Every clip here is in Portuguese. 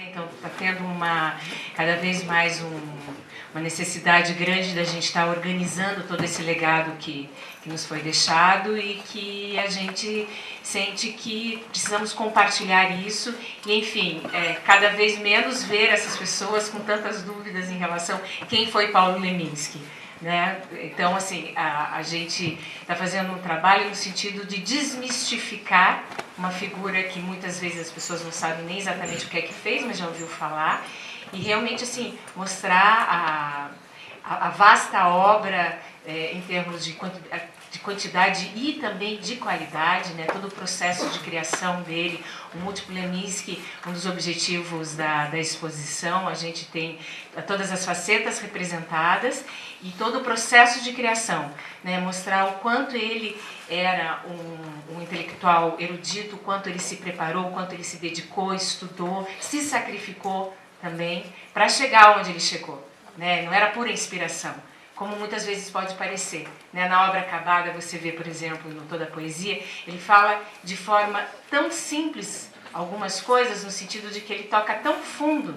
Então está tendo cada vez mais uma necessidade grande da gente estar organizando todo esse legado que nos foi deixado e que a gente sente que precisamos compartilhar isso e, enfim, cada vez menos ver essas pessoas com tantas dúvidas em relação a quem foi Paulo Leminski. Né? Então, assim, a gente está fazendo um trabalho no sentido de desmistificar uma figura que muitas vezes as pessoas não sabem nem exatamente o que é que fez, mas já ouviu falar, e realmente, assim, mostrar a vasta obra em termos de quantidade e também de qualidade, né? Todo o processo de criação dele, o Múltiplo Leminski, um dos objetivos da exposição, a gente tem todas as facetas representadas e todo o processo de criação, né? Mostrar o quanto ele era um intelectual erudito, o quanto ele se preparou, o quanto ele se dedicou, estudou, se sacrificou também para chegar onde ele chegou, né? Não era pura inspiração, como muitas vezes pode parecer. Né? Na obra acabada, você vê, por exemplo, no Toda a Poesia, ele fala de forma tão simples algumas coisas, no sentido de que ele toca tão fundo,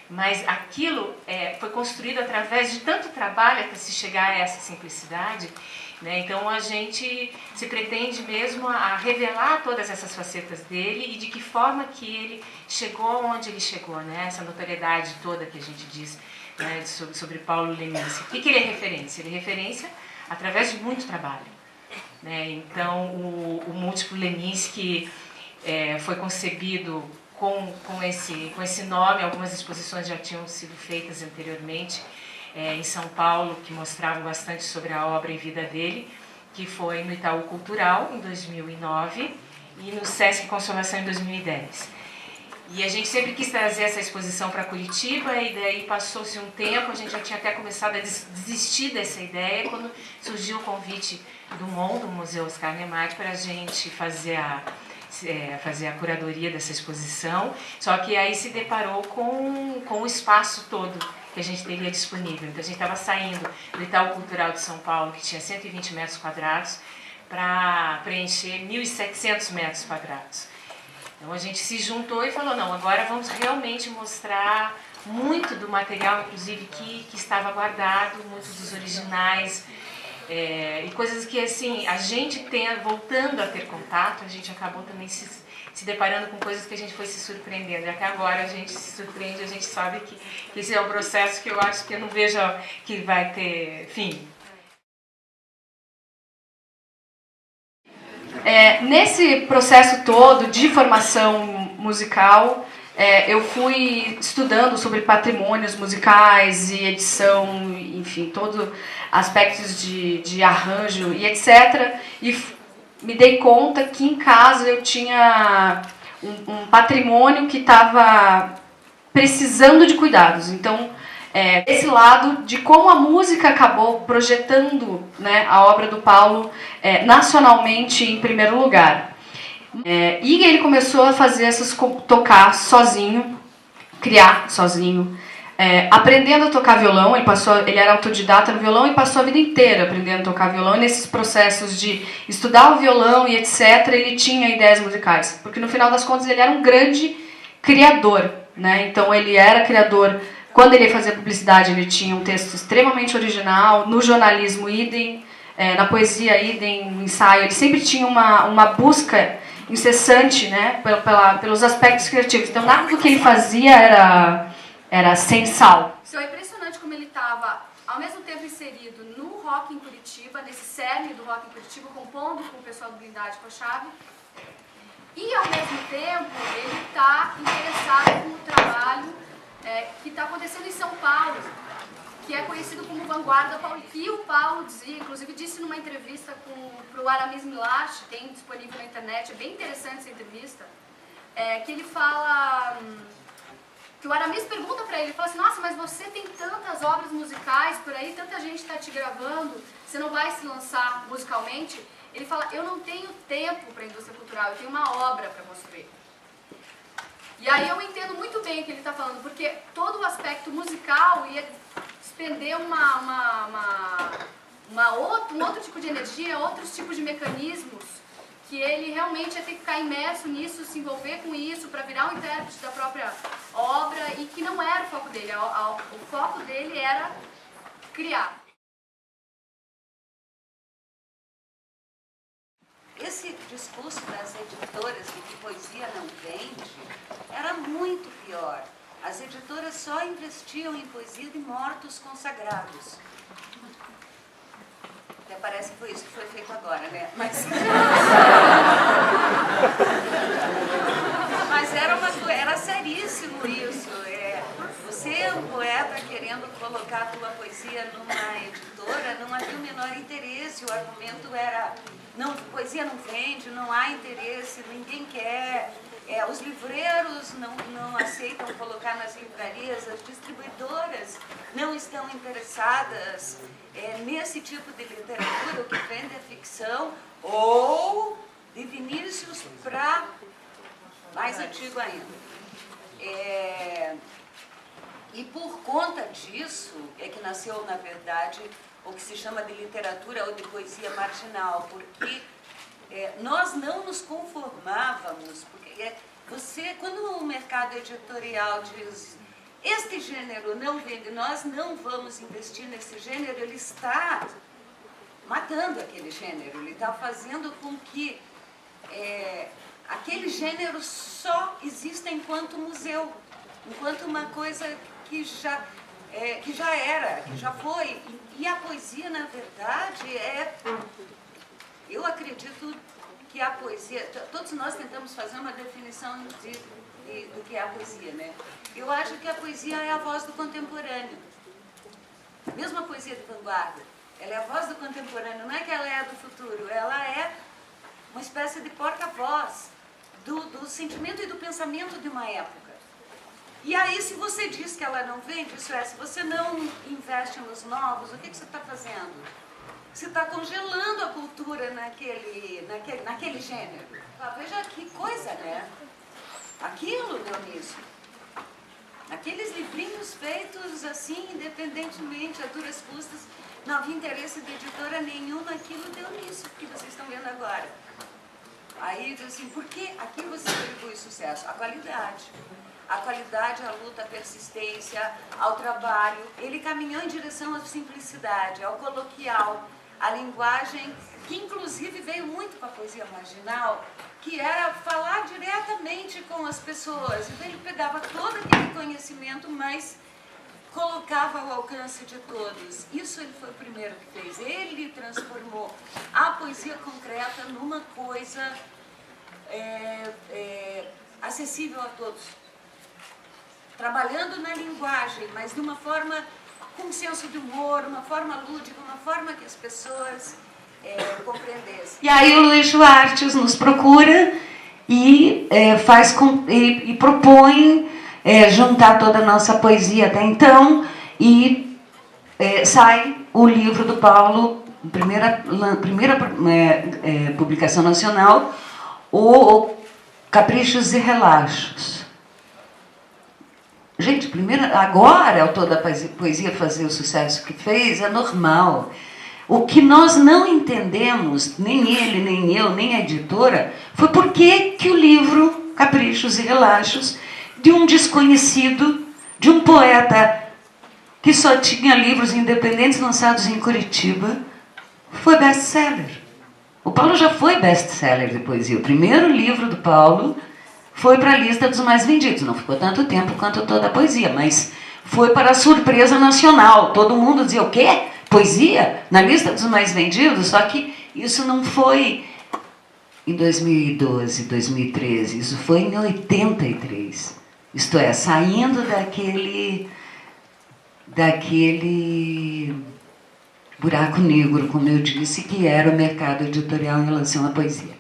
mas aquilo foi construído através de tanto trabalho até se chegar a essa simplicidade. Né? Então a gente se pretende mesmo a revelar todas essas facetas dele e de que forma que ele chegou onde ele chegou, né? Essa notoriedade toda que a gente diz, né, sobre Paulo Leminski. O que ele é referência? Ele é referência através de muito trabalho. Né? Então, o Múltiplo Leminski foi concebido com esse nome. Algumas exposições já tinham sido feitas anteriormente em São Paulo, que mostravam bastante sobre a obra e vida dele, que foi no Itaú Cultural, em 2009, e no Sesc Consolação, em 2010. E a gente sempre quis trazer essa exposição para Curitiba, e daí passou-se um tempo, a gente já tinha até começado a desistir dessa ideia, quando surgiu o convite do MON, do Museu Oscar Niemeyer, para a gente fazer a curadoria dessa exposição, só que aí se deparou com o espaço todo que a gente teria disponível. Então a gente estava saindo do Itaú Cultural de São Paulo, que tinha 120 metros quadrados, para preencher 1.700 metros quadrados. Então a gente se juntou e falou, não, agora vamos realmente mostrar muito do material, inclusive, que estava guardado, muitos dos originais, e coisas que, assim, a gente voltando a ter contato, a gente acabou também se deparando com coisas que a gente foi se surpreendendo. E até agora a gente se surpreende, a gente sabe que esse é um processo que eu acho que eu não vejo que vai ter fim. Nesse processo todo de formação musical, eu fui estudando sobre patrimônios musicais e edição, enfim, todos aspectos de arranjo e etc. E me dei conta que em casa eu tinha um patrimônio que estava precisando de cuidados. Então, esse lado de como a música acabou projetando, né, a obra do Paulo nacionalmente em primeiro lugar. E ele começou a fazer tocar sozinho, criar sozinho, aprendendo a tocar violão. Ele era autodidata no violão e passou a vida inteira aprendendo a tocar violão. E nesses processos de estudar o violão e etc., ele tinha ideias musicais, porque no final das contas ele era um grande criador, né? Então ele era criador. Quando ele ia fazer publicidade, ele tinha um texto extremamente original, no jornalismo, idem, na poesia, idem, no ensaio. Ele sempre tinha uma busca incessante, né, pelos aspectos criativos. Então, nada do que ele fazia era sem sal. É impressionante como ele estava, ao mesmo tempo, inserido no rock em Curitiba, nesse cerne do rock em Curitiba, compondo com o pessoal do Blindade com a Chave, e, ao mesmo tempo, ele está interessado no trabalho que está acontecendo em São Paulo, que é conhecido como Vanguarda Paulista. E o Paulo inclusive disse numa entrevista para o Aramis Milache, tem disponível na internet, é bem interessante essa entrevista, que ele fala, que o Aramis pergunta para ele, fala assim, nossa, mas você tem tantas obras musicais por aí, tanta gente está te gravando, você não vai se lançar musicalmente? Ele fala, eu não tenho tempo para a indústria cultural, eu tenho uma obra para construir. E aí eu entendo muito bem o que ele está falando, porque todo o aspecto musical ia despender um outro tipo de energia, outros tipos de mecanismos que ele realmente ia ter que ficar imerso nisso, se envolver com isso, para virar um intérprete da própria obra, e que não era o foco dele. O foco dele era criar. Esse discurso das editoras de que poesia não vende era muito pior. As editoras só investiam em poesia de mortos consagrados. Até parece que foi isso que foi feito agora, né? Mas era seríssimo isso. Você é um poeta querendo colocar a tua poesia numa editora, não havia o menor interesse. O argumento era, não, poesia não vende, não há interesse, ninguém quer. Os livreiros não aceitam colocar nas livrarias, as distribuidoras não estão interessadas nesse tipo de literatura, o que vende é ficção, ou de Vinícius para mais antigo ainda. E por conta disso é que nasceu, na verdade, o que se chama de literatura ou de poesia marginal, porque nós não nos conformávamos, porque quando o mercado editorial diz este gênero não vende, nós não vamos investir nesse gênero, ele está matando aquele gênero, ele está fazendo com que aquele gênero só exista enquanto museu, enquanto uma coisa que já era, que já foi. E a poesia, na verdade, eu acredito que a poesia, todos nós tentamos fazer uma definição do que é a poesia, né? Eu acho que a poesia é a voz do contemporâneo. Mesmo a poesia de vanguarda, ela é a voz do contemporâneo, não é que ela é a do futuro, ela é uma espécie de porta-voz do sentimento e do pensamento de uma época. E aí, se você diz que ela não vende, isso é, se você não investe nos novos, o que você está fazendo? Você está congelando a cultura naquele gênero. Veja que coisa, né? Aquilo, Dionísio. Aqueles livrinhos feitos assim, independentemente, a duras custas, não havia interesse de editora nenhuma, aquilo deu nisso que vocês estão vendo agora. Aí diz assim, por que aqui você atribui sucesso? A qualidade. A qualidade, a luta, a persistência, ao trabalho. Ele caminhou em direção à simplicidade, ao coloquial, à linguagem, que inclusive veio muito com a poesia marginal, que era falar diretamente com as pessoas. Então ele pegava todo aquele conhecimento, mas colocava ao alcance de todos. Isso ele foi o primeiro que fez. Ele transformou a poesia concreta numa coisa acessível a todos. Trabalhando na linguagem, mas de uma forma com senso de humor, uma forma lúdica, uma forma que as pessoas compreendessem. E aí o Luiz Duarte nos procura e propõe juntar toda a nossa poesia até então, e sai o livro do Paulo, primeira publicação nacional, o Caprichos e Relaxos. Gente, agora toda a poesia fazer o sucesso que fez é normal. O que nós não entendemos, nem ele, nem eu, nem a editora, foi por que o livro Caprichos e Relaxos, de um desconhecido, de um poeta que só tinha livros independentes lançados em Curitiba, foi best-seller. O Paulo já foi best-seller de poesia. O primeiro livro do Paulo foi para a lista dos mais vendidos. Não ficou tanto tempo quanto toda a poesia, mas foi para a surpresa nacional. Todo mundo dizia, o quê? Poesia? Na lista dos mais vendidos? Só que isso não foi em 2012, 2013. Isso foi em 83. Isto é, saindo daquele buraco negro, como eu disse, que era o mercado editorial em relação à poesia.